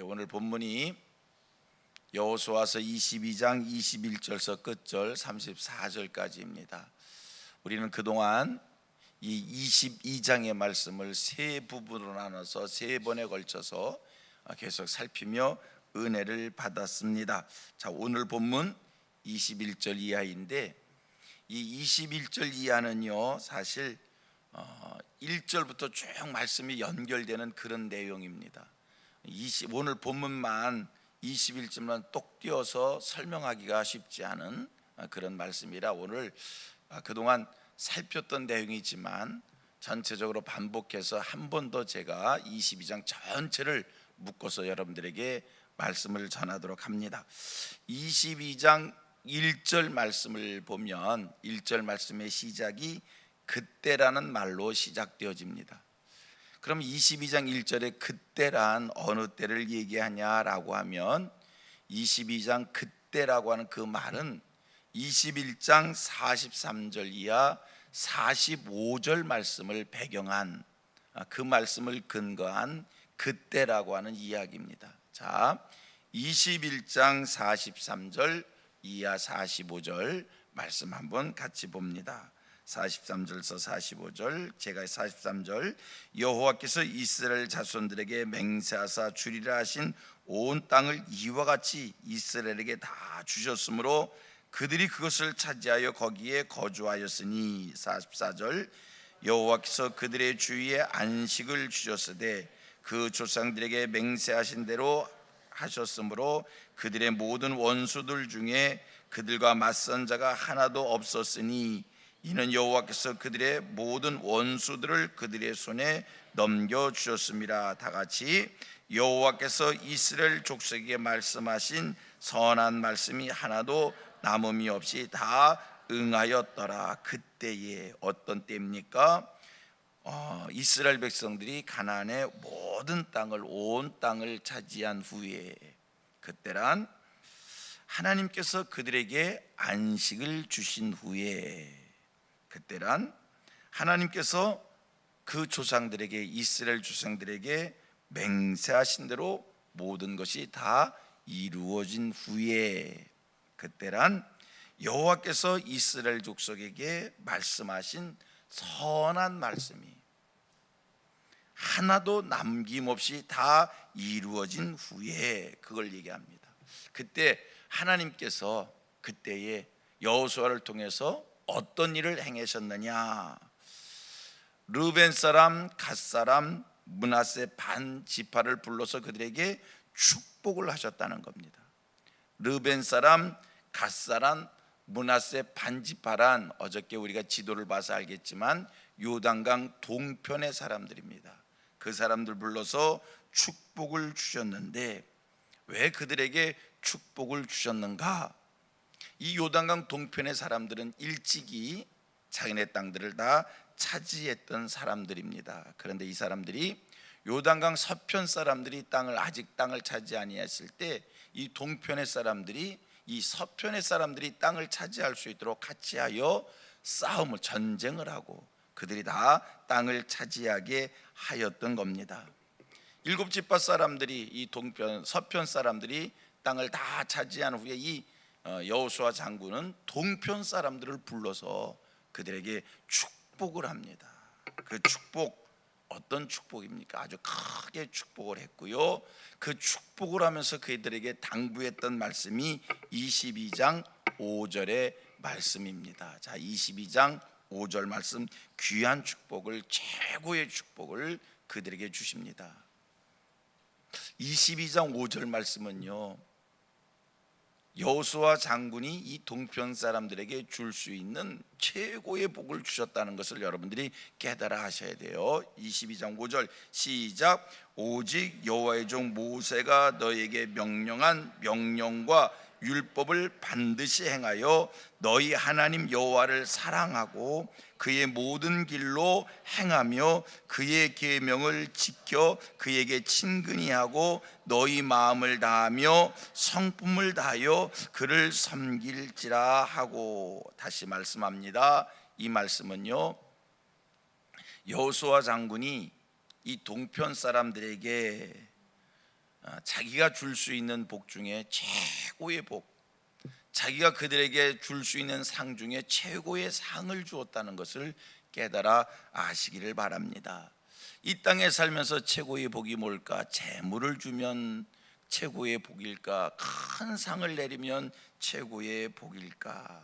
오늘 본문이 여호수아서 22장 21절서 끝절 34절까지입니다. 우리는 그동안 이 22장의 말씀을 세 부분으로 나눠서 세 번에 걸쳐서 계속 살피며 은혜를 받았습니다. 자, 오늘 본문 21절 이하인데 이 21절 이하는요 사실 1절부터 쭉 말씀이 연결되는 그런 내용입니다. 오늘 본문만 21절만 똑 띄어서 설명하기가 쉽지 않은 그런 말씀이라 오늘 그동안 살폈던 내용이지만 전체적으로 반복해서 한 번 더 제가 22장 전체를 묶어서 여러분들에게 말씀을 전하도록 합니다. 22장 1절 말씀을 보면 1절 말씀의 시작이 그때라는 말로 시작되어집니다. 그럼 22장 1절에 그때란 어느 때를 얘기하냐라고 하면 22장 그때라고 하는 그 말은 21장 43절 이하 45절 말씀을 배경한 그 말씀을 근거한 그때라고 하는 이야기입니다. 자, 21장 43절 이하 45절 말씀 한번 같이 봅니다. 43절에서 45절, 제가 43절, 여호와께서 이스라엘 자손들에게 맹세하사 주리라 하신 온 땅을 이와 같이 이스라엘에게 다 주셨으므로 그들이 그것을 차지하여 거기에 거주하였으니 44절, 여호와께서 그들의 주위에 안식을 주셨으되 그 조상들에게 맹세하신 대로 하셨으므로 그들의 모든 원수들 중에 그들과 맞선 자가 하나도 없었으니 이는 여호와께서 그들의 모든 원수들을 그들의 손에 넘겨주셨습니다. 다 같이 여호와께서 이스라엘 족속에게 말씀하신 선한 말씀이 하나도 남음이 없이 다 응하였더라. 그때에 어떤 때입니까? 이스라엘 백성들이 가나안의 모든 땅을 온 땅을 차지한 후에 그때란 하나님께서 그들에게 안식을 주신 후에 그때란 하나님께서 그 조상들에게 이스라엘 조상들에게 맹세하신 대로 모든 것이 다 이루어진 후에 그때란 여호와께서 이스라엘 족속에게 말씀하신 선한 말씀이 하나도 남김없이 다 이루어진 후에 그걸 얘기합니다. 그때 하나님께서 그때에 여호수아를 통해서 어떤 일을 행하셨느냐? 르벤 사람, 갓 사람, 므낫세 반 지파를 불러서 그들에게 축복을 하셨다는 겁니다. 르벤 사람, 갓 사람, 므낫세 반 지파란 어저께 우리가 지도를 봐서 알겠지만 요단강 동편의 사람들입니다. 그 사람들 불러서 축복을 주셨는데 왜 그들에게 축복을 주셨는가? 이 요단강 동편의 사람들은 일찍이 자기네 땅들을 다 차지했던 사람들입니다. 그런데 이 사람들이 요단강 서편 사람들이 아직 땅을 차지 아니했을 때 이 동편의 사람들이 이 서편의 사람들이 땅을 차지할 수 있도록 같이 하여 전쟁을 하고 그들이 다 땅을 차지하게 하였던 겁니다. 7지파 사람들이 이 동편 서편 사람들이 땅을 다 차지한 후에 이 여호수아 장군은 동편 사람들을 불러서 그들에게 축복을 합니다. 그 축복 어떤 축복입니까? 아주 크게 축복을 했고요. 그 축복을 하면서 그들에게 당부했던 말씀이 22장 5절의 말씀입니다. 자, 22장 5절 말씀, 귀한 축복을, 최고의 축복을 그들에게 주십니다. 22장 5절 말씀은요, 여호수아 장군이 이 동편 사람들에게 줄 수 있는 최고의 복을 주셨다는 것을 여러분들이 깨달아 하셔야 돼요. 22장 5절 시작. 오직 여호와의 종 모세가 너에게 명령한 명령과 율법을 반드시 행하여 너희 하나님 여호와를 사랑하고 그의 모든 길로 행하며 그의 계명을 지켜 그에게 친근히 하고 너희 마음을 다하며 성품을 다하여 그를 섬길지라 하고. 다시 말씀합니다. 이 말씀은요, 여호수아 장군이 이 동편 사람들에게 자기가 줄 수 있는 복 중에 최고의 복, 자기가 그들에게 줄 수 있는 상 중에 최고의 상을 주었다는 것을 깨달아 아시기를 바랍니다. 이 땅에 살면서 최고의 복이 뭘까? 재물을 주면 최고의 복일까? 큰 상을 내리면 최고의 복일까?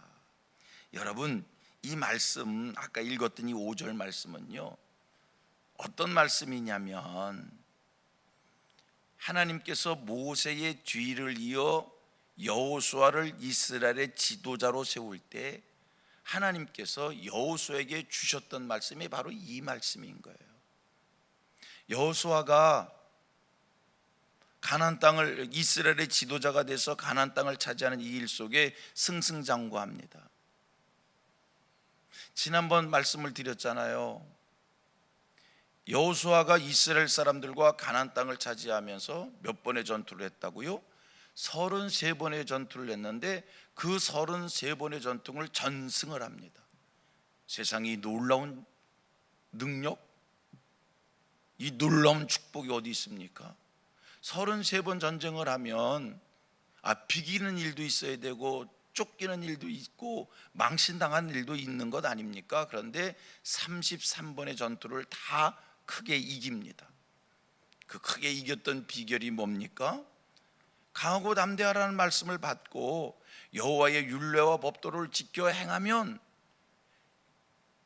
여러분, 이 말씀, 아까 읽었던 이 5절 말씀은요, 어떤 말씀이냐면 하나님께서 모세의 뒤를 이어 여호수아를 이스라엘의 지도자로 세울 때 하나님께서 여호수아에게 주셨던 말씀이 바로 이 말씀인 거예요. 여호수아가 가나안 땅을, 이스라엘의 지도자가 돼서 가나안 땅을 차지하는 이 일 속에 승승장구합니다. 지난번 말씀을 드렸잖아요. 여호수아가 이스라엘 사람들과 가나안 땅을 차지하면서 몇 번의 전투를 했다고요? 33번의 전투를 했는데 그 33번의 전투를 전승을 합니다. 세상에 놀라운 능력, 이 놀라운 축복이 어디 있습니까? 33번 전쟁을 하면 비기는 일도 있어야 되고 쫓기는 일도 있고 망신당한 일도 있는 것 아닙니까? 그런데 33번의 전투를 다 크게 이깁니다. 그 크게 이겼던 비결이 뭡니까? 강하고 담대하라는 말씀을 받고 여호와의 율례와 법도를 지켜 행하면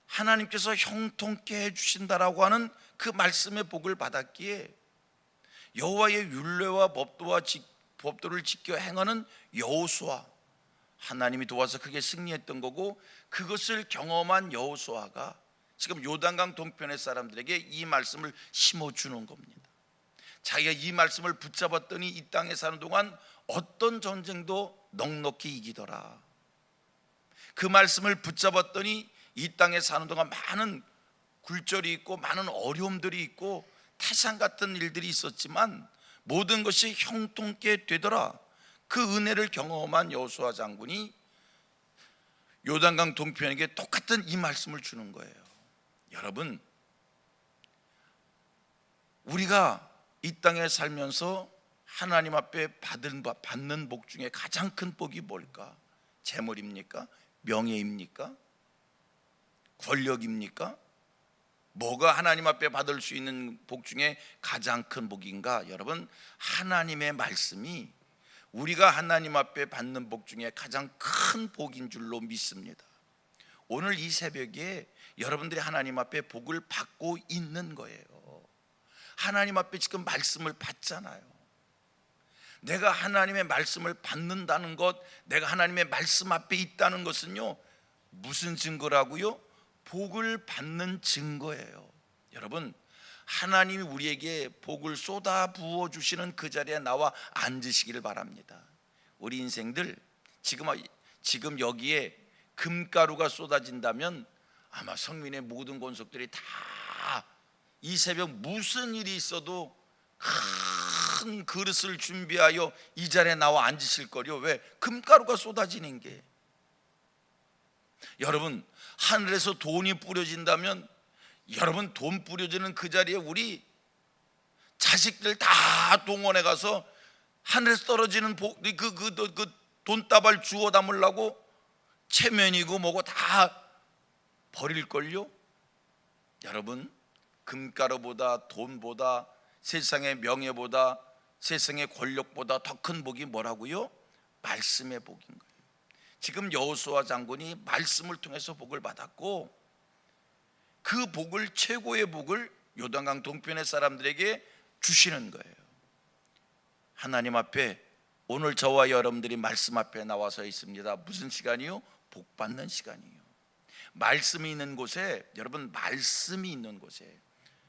하나님께서 형통케 해주신다라고 하는 그 말씀의 복을 받았기에 여호와의 율례와 법도를 지켜 행하는 여호수아, 하나님이 도와서 크게 승리했던 거고, 그것을 경험한 여호수아가 지금 요단강 동편의 사람들에게 이 말씀을 심어주는 겁니다. 자기가 이 말씀을 붙잡았더니 이 땅에 사는 동안 어떤 전쟁도 넉넉히 이기더라. 그 말씀을 붙잡았더니 이 땅에 사는 동안 많은 굴절이 있고 많은 어려움들이 있고 태산 같은 일들이 있었지만 모든 것이 형통케 되더라. 그 은혜를 경험한 여호수아 장군이 요단강 동편에게 똑같은 이 말씀을 주는 거예요. 여러분, 우리가 이 땅에 살면서 하나님 앞에 받는 복 중에 가장 큰 복이 뭘까? 재물입니까? 명예입니까? 권력입니까? 뭐가 하나님 앞에 받을 수 있는 복 중에 가장 큰 복인가? 여러분, 하나님의 말씀이 우리가 하나님 앞에 받는 복 중에 가장 큰 복인 줄로 믿습니다. 오늘 이 새벽에 여러분들이 하나님 앞에 복을 받고 있는 거예요. 하나님 앞에 지금 말씀을 받잖아요. 내가 하나님의 말씀을 받는다는 것, 내가 하나님의 말씀 앞에 있다는 것은요, 무슨 증거라고요? 복을 받는 증거예요. 여러분, 하나님이 우리에게 복을 쏟아 부어 주시는 그 자리에 나와 앉으시기를 바랍니다. 우리 인생들 지금 여기에 금가루가 쏟아진다면 아마 성민의 모든 권속들이 다 이 새벽 무슨 일이 있어도 큰 그릇을 준비하여 이 자리에 나와 앉으실 거요. 왜? 금가루가 쏟아지는 게. 여러분, 하늘에서 돈이 뿌려진다면 여러분, 돈 뿌려지는 그 자리에 우리 자식들 다 동원해 가서 하늘에서 떨어지는 그 돈다발 주워 담으려고 체면이고 뭐고 다 버릴걸요? 여러분, 금가루보다 돈보다 세상의 명예보다 세상의 권력보다 더 큰 복이 뭐라고요? 말씀의 복인 거예요. 지금 여호수아 장군이 말씀을 통해서 복을 받았고 그 복을, 최고의 복을 요단강 동편의 사람들에게 주시는 거예요. 하나님 앞에 오늘 저와 여러분들이 말씀 앞에 나와서 있습니다. 무슨 시간이요? 복 받는 시간이요. 말씀이 있는 곳에, 여러분, 말씀이 있는 곳에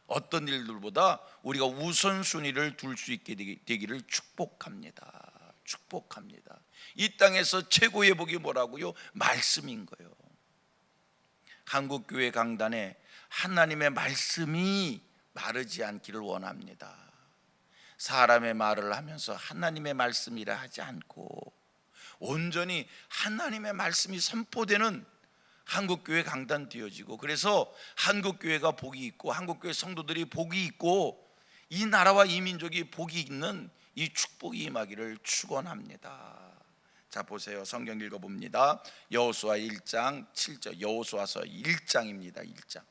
어떤 일들보다 우리가 우선순위를 둘 수 있게 되기를 축복합니다. 축복합니다. 이 땅에서 최고의 복이 뭐라고요? 말씀인 거예요. 한국교회 강단에 하나님의 말씀이 마르지 않기를 원합니다. 사람의 말을 하면서 하나님의 말씀이라 하지 않고 온전히 하나님의 말씀이 선포되는 한국교회 강단 되어지고, 그래서 한국교회가 복이 있고 한국교회 성도들이 복이 있고 이 나라와 이 민족이 복이 있는 이 축복이 임하기를 축원합니다. 자, 보세요. 성경 읽어봅니다. 여호수아 1장 7절, 여호수아서 1장입니다. 1장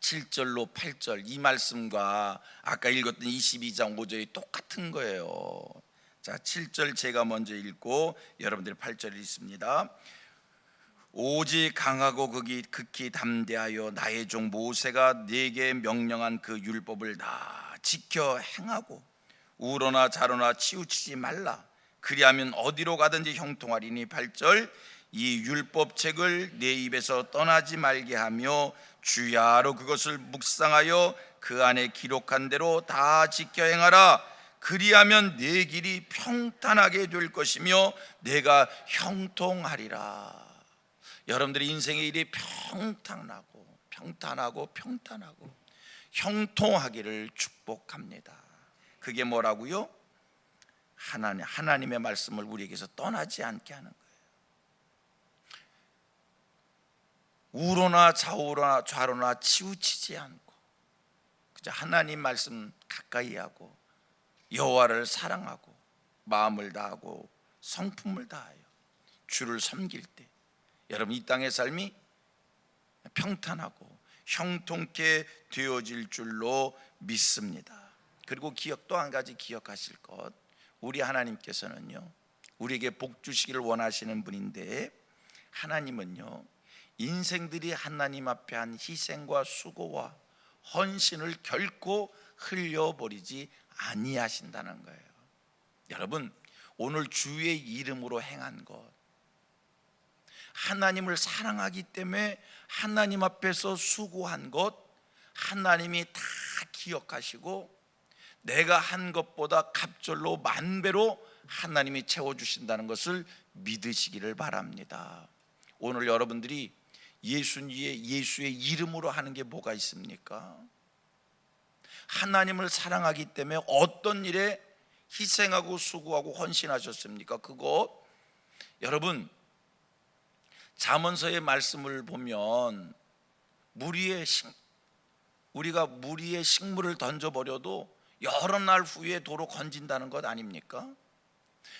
7절로 8절, 이 말씀과 아까 읽었던 22장 5절이 똑같은 거예요. 자, 7절 제가 먼저 읽고 여러분들이 8절 읽습니다. 오직 강하고 극히 담대하여 나의 종 모세가 네게 명령한 그 율법을 다 지켜 행하고 우로나 좌로나 치우치지 말라. 그리하면 어디로 가든지 형통하리니. 8절, 이 율법책을 내 입에서 떠나지 말게 하며 주야로 그것을 묵상하여 그 안에 기록한 대로 다 지켜 행하라. 그리하면 내 길이 평탄하게 될 것이며 내가 형통하리라. 여러분들의 인생의 일이 평탄하고 형통하기를 축복합니다. 그게 뭐라고요? 하나님의 말씀을 우리에게서 떠나지 않게 하는 거예요. 우로나 좌로나 치우치지 않고 그저 하나님 말씀 가까이 하고 여호와를 사랑하고 마음을 다하고 성품을 다하여 주를 섬길 때 여러분 이 땅의 삶이 평탄하고 형통케 되어질 줄로 믿습니다. 그리고 또 한 가지 기억하실 것, 우리 하나님께서는요 우리에게 복 주시기를 원하시는 분인데, 하나님은요 인생들이 하나님 앞에 한 희생과 수고와 헌신을 결코 흘려버리지 아니하신다는 거예요. 여러분, 오늘 주의 이름으로 행한 것, 하나님을 사랑하기 때문에 하나님 앞에서 수고한 것 하나님이 다 기억하시고 내가 한 것보다 갑절로 만배로 하나님이 채워주신다는 것을 믿으시기를 바랍니다. 오늘 여러분들이 예수의 이름으로 하는 게 뭐가 있습니까? 하나님을 사랑하기 때문에 어떤 일에 희생하고 수고하고 헌신하셨습니까? 그것 여러분 잠언서의 말씀을 보면 우리가 물 위에 식물을 던져버려도 여러 날 후에 도로 건진다는 것 아닙니까?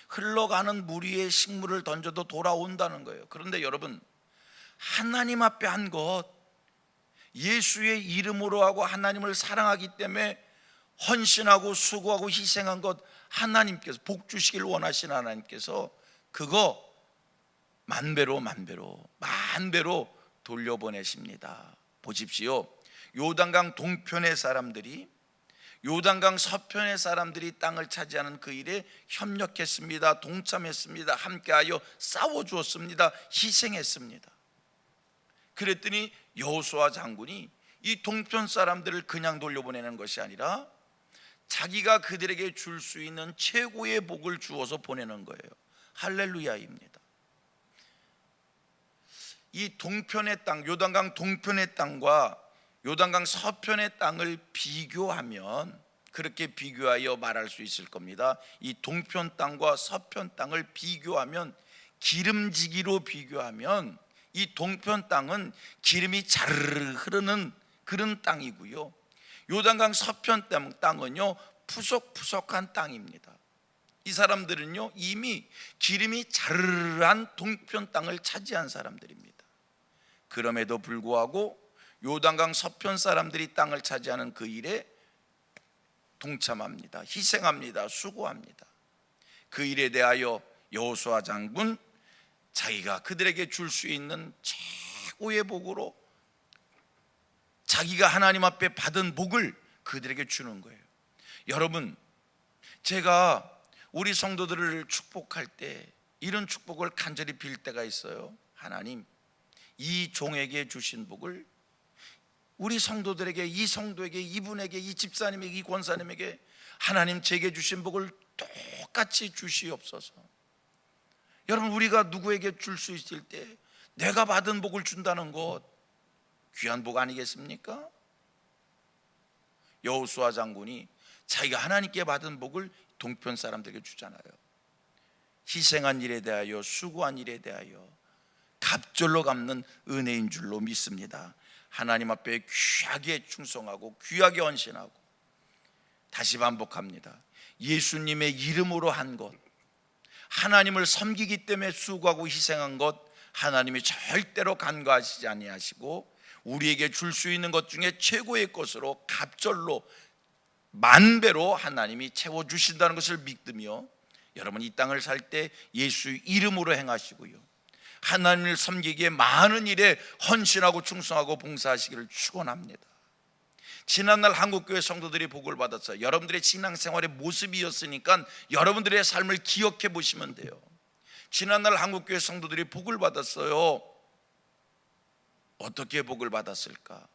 흘러가는 물 위에 식물을 던져도 돌아온다는 거예요. 그런데 여러분, 하나님 앞에 한 것, 예수의 이름으로 하고 하나님을 사랑하기 때문에 헌신하고 수고하고 희생한 것, 하나님께서 복 주시길 원하시는 하나님께서 그거 만배로 돌려보내십니다. 보십시오. 요단강 동편의 사람들이 요단강 서편의 사람들이 땅을 차지하는 그 일에 협력했습니다. 동참했습니다. 함께하여 싸워주었습니다. 희생했습니다. 그랬더니 여호수아 장군이 이 동편 사람들을 그냥 돌려보내는 것이 아니라 자기가 그들에게 줄 수 있는 최고의 복을 주어서 보내는 거예요. 할렐루야입니다. 이 동편의 땅, 요단강 동편의 땅과 요단강 서편의 땅을 비교하면, 그렇게 비교하여 말할 수 있을 겁니다. 이 동편 땅과 서편 땅을 비교하면, 기름지기로 비교하면 이 동편 땅은 기름이 자르르 흐르는 그런 땅이고요, 요단강 서편 땅은요 푸석푸석한 땅입니다. 이 사람들은요 이미 기름이 자르르한 동편 땅을 차지한 사람들입니다. 그럼에도 불구하고 요단강 서편 사람들이 땅을 차지하는 그 일에 동참합니다. 희생합니다. 수고합니다. 그 일에 대하여 여호수아 장군 자기가 그들에게 줄 수 있는 최고의 복으로 자기가 하나님 앞에 받은 복을 그들에게 주는 거예요. 여러분, 제가 우리 성도들을 축복할 때 이런 축복을 간절히 빌 때가 있어요. 하나님, 이 종에게 주신 복을 우리 성도들에게, 이 성도에게, 이분에게, 이 집사님에게, 이 권사님에게 하나님 제게 주신 복을 똑같이 주시옵소서. 여러분, 우리가 누구에게 줄 수 있을 때 내가 받은 복을 준다는 것 귀한 복 아니겠습니까? 여호수아 장군이 자기가 하나님께 받은 복을 동편 사람들에게 주잖아요. 희생한 일에 대하여, 수고한 일에 대하여 갑절로 갚는 은혜인 줄로 믿습니다. 하나님 앞에 귀하게 충성하고 귀하게 헌신하고, 다시 반복합니다, 예수님의 이름으로 한 것, 하나님을 섬기기 때문에 수고하고 희생한 것, 하나님이 절대로 간과하시지 아니하시고 우리에게 줄 수 있는 것 중에 최고의 것으로 갑절로 만배로 하나님이 채워주신다는 것을 믿으며 여러분 이 땅을 살 때 예수 이름으로 행하시고요, 하나님을 섬기기에 많은 일에 헌신하고 충성하고 봉사하시기를 축원합니다. 지난날 한국교회 성도들이 복을 받았어요. 여러분들의 신앙생활의 모습이었으니까 여러분들의 삶을 기억해 보시면 돼요. 지난날 한국교회 성도들이 복을 받았어요. 어떻게 복을 받았을까?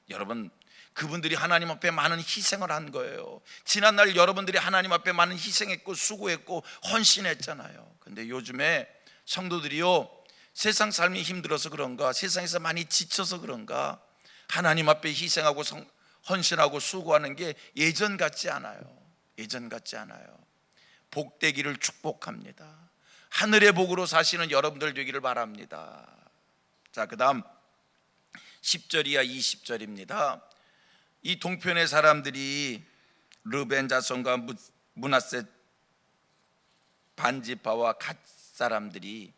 여러분, 그분들이 하나님 앞에 많은 희생을 한 거예요. 지난날 여러분들이 하나님 앞에 많은 희생했고 수고했고 헌신했잖아요. 근데 요즘에 성도들이요, 세상 삶이 힘들어서 그런가, 세상에서 많이 지쳐서 그런가, 하나님 앞에 희생하고 헌신하고 수고하는 게 예전 같지 않아요. 예전 같지 않아요. 복되기를 축복합니다. 하늘의 복으로 사시는 여러분들 되기를 바랍니다. 자, 그 다음 10절 이하 20절입니다. 이 동편의 사람들이 르벤 자손과 므낫세 반지파와 갓 사람들이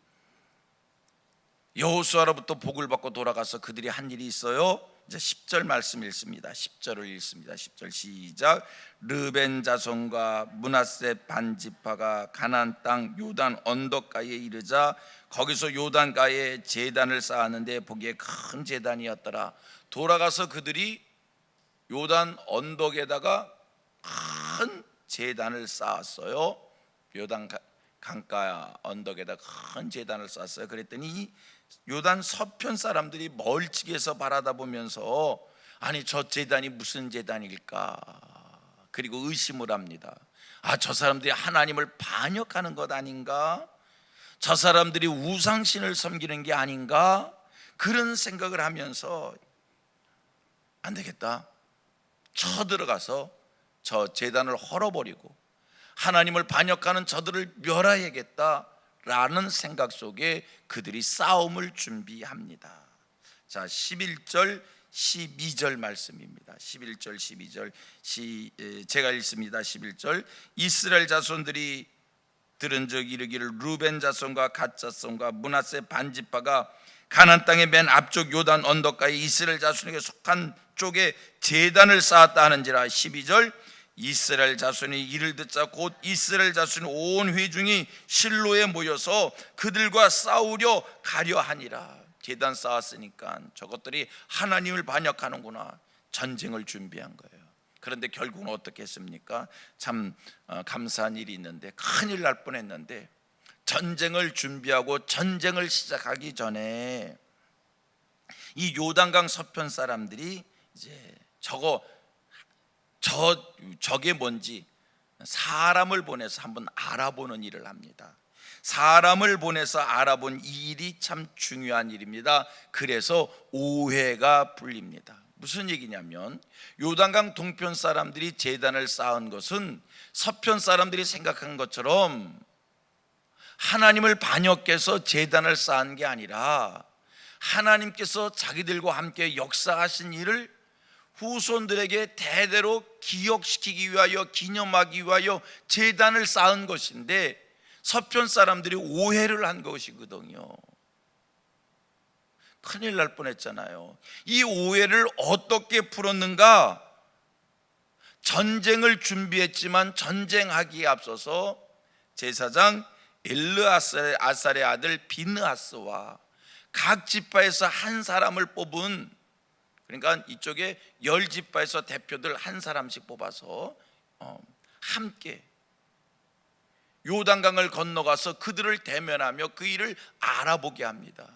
여호수아로부터 복을 받고 돌아가서 그들이 한 일이 있어요. 이제 10절 말씀 읽습니다. 10절을 읽습니다. 10절 시작. 르벤 자손과 므낫세 반지파가 가나안 땅 요단 언덕가에 이르자 거기서 요단가에 제단을 쌓았는데 보기에 큰 제단이었더라. 돌아가서 그들이 요단 언덕에다가 큰 제단을 쌓았어요. 요단 강가 언덕에다 큰 제단을 쌓았어요. 그랬더니 요단 서편 사람들이 멀찍이에서 바라다보면서 아니 저 제단이 무슨 제단일까? 그리고 의심을 합니다. 아, 저 사람들이 하나님을 반역하는 것 아닌가? 저 사람들이 우상신을 섬기는 게 아닌가? 그런 생각을 하면서 안 되겠다, 쳐들어가서 저 제단을 헐어버리고 하나님을 반역하는 저들을 멸하야겠다라는 생각 속에 그들이 싸움을 준비합니다. 자, 11절 12절 말씀입니다. 11절 12절 제가 읽습니다. 11절 이스라엘 자손들이 들은즉 이르기를 루벤 자손과 갓 자손과 므낫세 반지파가 가나안 땅의 맨 앞쪽 요단 언덕가에 이스라엘 자손에게 속한 쪽에 제단을 쌓았다 하는지라. 12절 이스라엘 자손이 이를 듣자 곧 이스라엘 자손 온 회중이 실로에 모여서 그들과 싸우려 가려 하니라. 제단 쌓았으니까 저것들이 하나님을 반역하는구나, 전쟁을 준비한 거예요. 그런데 결국은 어떻게 했습니까? 참 감사한 일이 있는데, 큰일 날 뻔했는데 전쟁을 준비하고 전쟁을 시작하기 전에 이 요단강 서편 사람들이 이제 저게 뭔지 사람을 보내서 한번 알아보는 일을 합니다. 사람을 보내서 알아본 이 일이 참 중요한 일입니다. 그래서 오해가 풀립니다. 무슨 얘기냐면 요단강 동편 사람들이 제단을 쌓은 것은 서편 사람들이 생각한 것처럼 하나님을 반역해서 제단을 쌓은 게 아니라 하나님께서 자기들과 함께 역사하신 일을 후손들에게 대대로 기억시키기 위하여, 기념하기 위하여 제단을 쌓은 것인데 서편 사람들이 오해를 한 것이거든요. 큰일 날 뻔했잖아요. 이 오해를 어떻게 풀었는가? 전쟁을 준비했지만 전쟁하기에 앞서서 제사장 엘르아살의 아들 비느하스와 각 지파에서 한 사람을 뽑은, 그러니까 이쪽에 10지파에서 대표들 한 사람씩 뽑아서 함께 요단강을 건너가서 그들을 대면하며 그 일을 알아보게 합니다.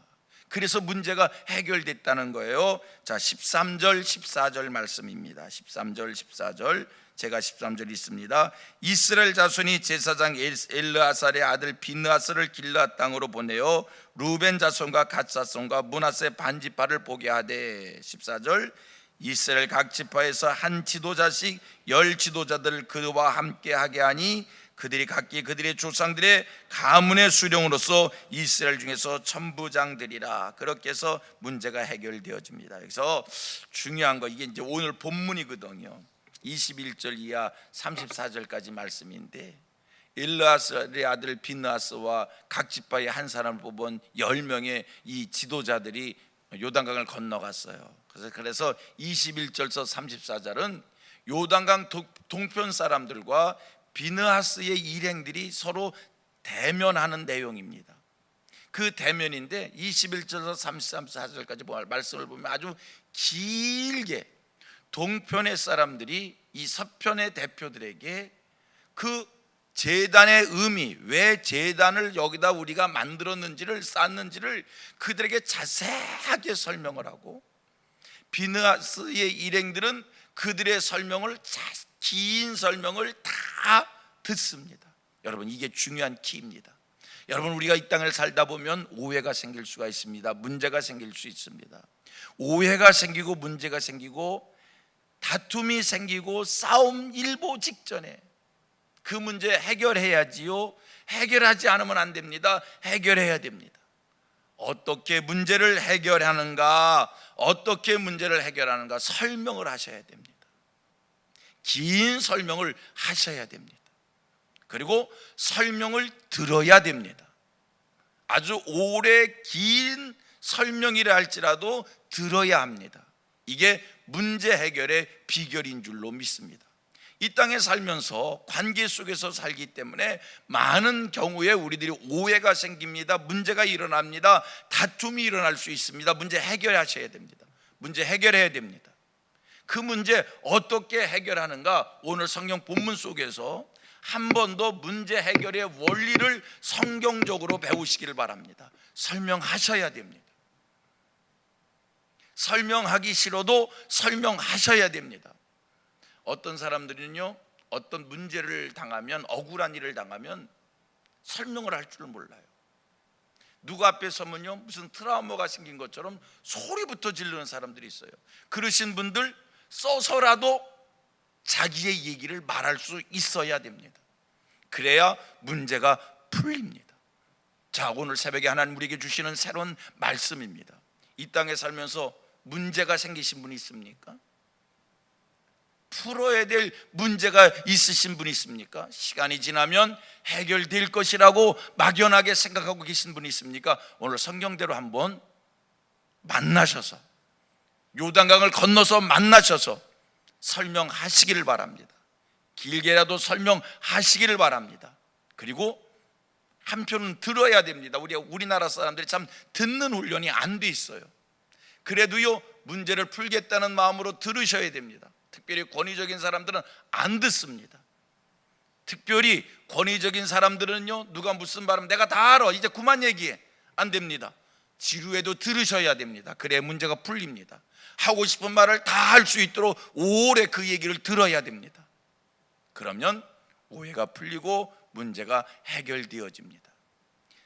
그래서 문제가 해결됐다는 거예요. 자, 13절 14절 말씀입니다. 13절 14절 제가 13절 있습니다. 이스라엘 자손이 제사장 엘르아살의 아들 비느하스를 길앗 땅으로 보내어 루벤 자손과 갓 자손과 므낫세 반지파를 보게 하되, 14절 이스라엘 각 지파에서 한 지도자씩 10 지도자들을 그와 함께 하게 하니 그들이 각기 그들의 조상들의 가문의 수령으로서 이스라엘 중에서 천부장들이라. 그렇게 해서 문제가 해결되어집니다. 그래서 중요한 거, 이게 이제 오늘 본문이거든요. 21절 이하 34절까지 말씀인데, 엘르아살의 아들 비느하스와 각 지파의 한 사람을 뽑은 10명의 이 지도자들이 요단강을 건너갔어요. 그래서 21절서 34절은 요단강 동편 사람들과 비느하스의 일행들이 서로 대면하는 내용입니다. 그 대면인데 21절에서 34절까지 말씀을 보면 아주 길게 동편의 사람들이 이 서편의 대표들에게 그 제단의 의미, 왜 제단을 여기다 우리가 만들었는지를 쌓는지를 그들에게 자세하게 설명을 하고, 비느하스의 일행들은 그들의 설명을, 긴 설명을 다 듣습니다. 여러분, 이게 중요한 키입니다. 여러분, 우리가 이 땅을 살다 보면 오해가 생길 수가 있습니다. 문제가 생길 수 있습니다. 오해가 생기고 문제가 생기고 다툼이 생기고 싸움 일보 직전에 그 문제 해결해야지요. 해결하지 않으면 안 됩니다. 해결해야 됩니다. 어떻게 문제를 해결하는가, 어떻게 문제를 해결하는가 설명을 하셔야 됩니다. 긴 설명을 하셔야 됩니다. 그리고 설명을 들어야 됩니다. 아주 오래 긴 설명이라 할지라도 들어야 합니다. 이게 문제 해결의 비결인 줄로 믿습니다. 이 땅에 살면서 관계 속에서 살기 때문에 많은 경우에 우리들이 오해가 생깁니다. 문제가 일어납니다. 다툼이 일어날 수 있습니다. 문제 해결하셔야 됩니다. 문제 해결해야 됩니다. 그 문제 어떻게 해결하는가, 오늘 성경 본문 속에서 한 번 더 문제 해결의 원리를 성경적으로 배우시기를 바랍니다. 설명하셔야 됩니다. 설명하기 싫어도 설명하셔야 됩니다. 어떤 사람들은요, 어떤 문제를 당하면, 억울한 일을 당하면 설명을 할 줄을 몰라요. 누구 앞에 서면요, 무슨 트라우마가 생긴 것처럼 소리부터 지르는 사람들이 있어요. 그러신 분들 써서라도 자기의 얘기를 말할 수 있어야 됩니다. 그래야 문제가 풀립니다. 자, 오늘 새벽에 하나님 우리에게 주시는 새로운 말씀입니다. 이 땅에 살면서 문제가 생기신 분이 있습니까? 풀어야 될 문제가 있으신 분이 있습니까? 시간이 지나면 해결될 것이라고 막연하게 생각하고 계신 분이 있습니까? 오늘 성경대로 한번 만나셔서, 요단강을 건너서 만나셔서 설명하시기를 바랍니다. 길게라도 설명하시기를 바랍니다. 그리고 한편은 들어야 됩니다. 우리나라 사람들이 참 듣는 훈련이 안 돼 있어요. 그래도요, 문제를 풀겠다는 마음으로 들으셔야 됩니다. 특별히 권위적인 사람들은 안 듣습니다. 특별히 권위적인 사람들은요, 누가 무슨 말하면 내가 다 알아, 이제 그만 얘기해, 안 됩니다. 지루해도 들으셔야 됩니다. 그래야 문제가 풀립니다. 하고 싶은 말을 다 할 수 있도록 오래 그 얘기를 들어야 됩니다. 그러면 오해가 풀리고 문제가 해결되어집니다.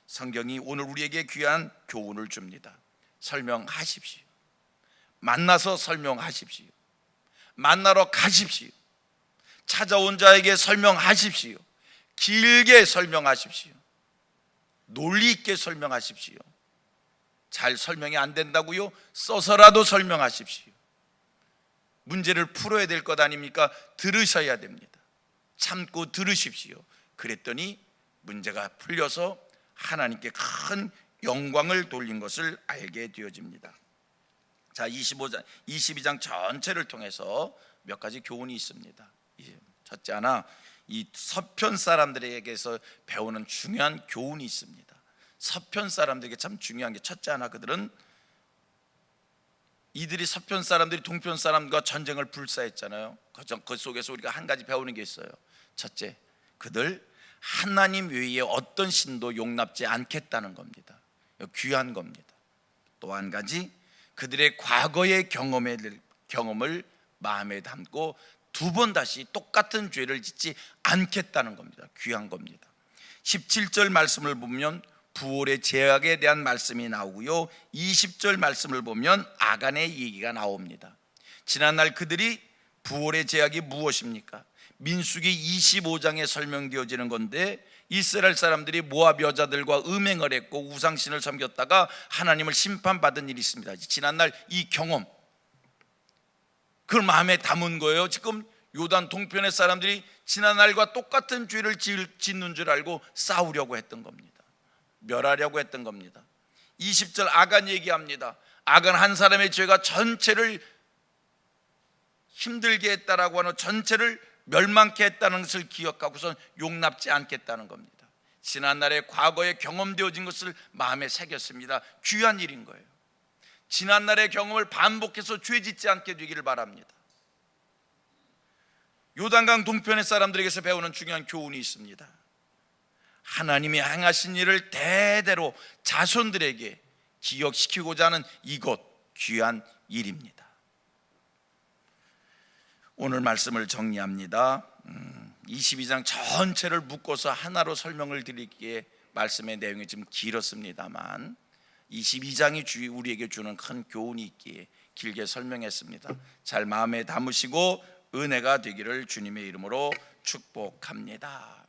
성경이 오늘 우리에게 귀한 교훈을 줍니다. 설명하십시오. 만나서 설명하십시오. 만나러 가십시오. 찾아온 자에게 설명하십시오. 길게 설명하십시오. 논리 있게 설명하십시오. 잘 설명이 안 된다고요? 써서라도 설명하십시오. 문제를 풀어야 될 것 아닙니까? 들으셔야 됩니다. 참고 들으십시오. 그랬더니 문제가 풀려서 하나님께 큰 영광을 돌린 것을 알게 되어집니다. 자, 22장 전체를 통해서 몇 가지 교훈이 있습니다. 첫째 하나, 이 서편 사람들에게서 배우는 중요한 교훈이 있습니다. 서편 사람들에게 참 중요한 게, 첫째 하나, 이들이 서편 사람들이 동편 사람과 전쟁을 불사했잖아요. 그 속에서 우리가 한 가지 배우는 게 있어요. 첫째, 그들 하나님 외에 어떤 신도 용납지 않겠다는 겁니다. 귀한 겁니다. 또 한 가지, 그들의 과거의 경험을 마음에 담고 두 번 다시 똑같은 죄를 짓지 않겠다는 겁니다. 귀한 겁니다. 17절 말씀을 보면 부활의 제약에 대한 말씀이 나오고요, 20절 말씀을 보면 아간의 얘기가 나옵니다. 지난날 그들이 부활의 제약이 무엇입니까? 민수기 25장에 설명되어지는 건데, 이스라엘 사람들이 모압 여자들과 음행을 했고 우상신을 섬겼다가 하나님을 심판받은 일이 있습니다. 지난날 이 경험, 그걸 마음에 담은 거예요. 지금 요단 동편의 사람들이 지난날과 똑같은 죄를 짓는 줄 알고 싸우려고 했던 겁니다. 멸하려고 했던 겁니다. 20절 아간 얘기합니다. 아간 한 사람의 죄가 전체를 힘들게 했다라고 하는, 전체를 멸망케 했다는 것을 기억하고선 용납지 않겠다는 겁니다. 지난날의 과거에 경험되어진 것을 마음에 새겼습니다. 귀한 일인 거예요. 지난날의 경험을 반복해서 죄 짓지 않게 되기를 바랍니다. 요단강 동편의 사람들에게서 배우는 중요한 교훈이 있습니다. 하나님이 행하신 일을 대대로 자손들에게 기억시키고자 하는 이것 귀한 일입니다. 오늘 말씀을 정리합니다. 22장 전체를 묶어서 하나로 설명을 드리기에 말씀의 내용이 좀 길었습니다만 22장이 우리에게 주는 큰 교훈이 있기에 길게 설명했습니다. 잘 마음에 담으시고 은혜가 되기를 주님의 이름으로 축복합니다.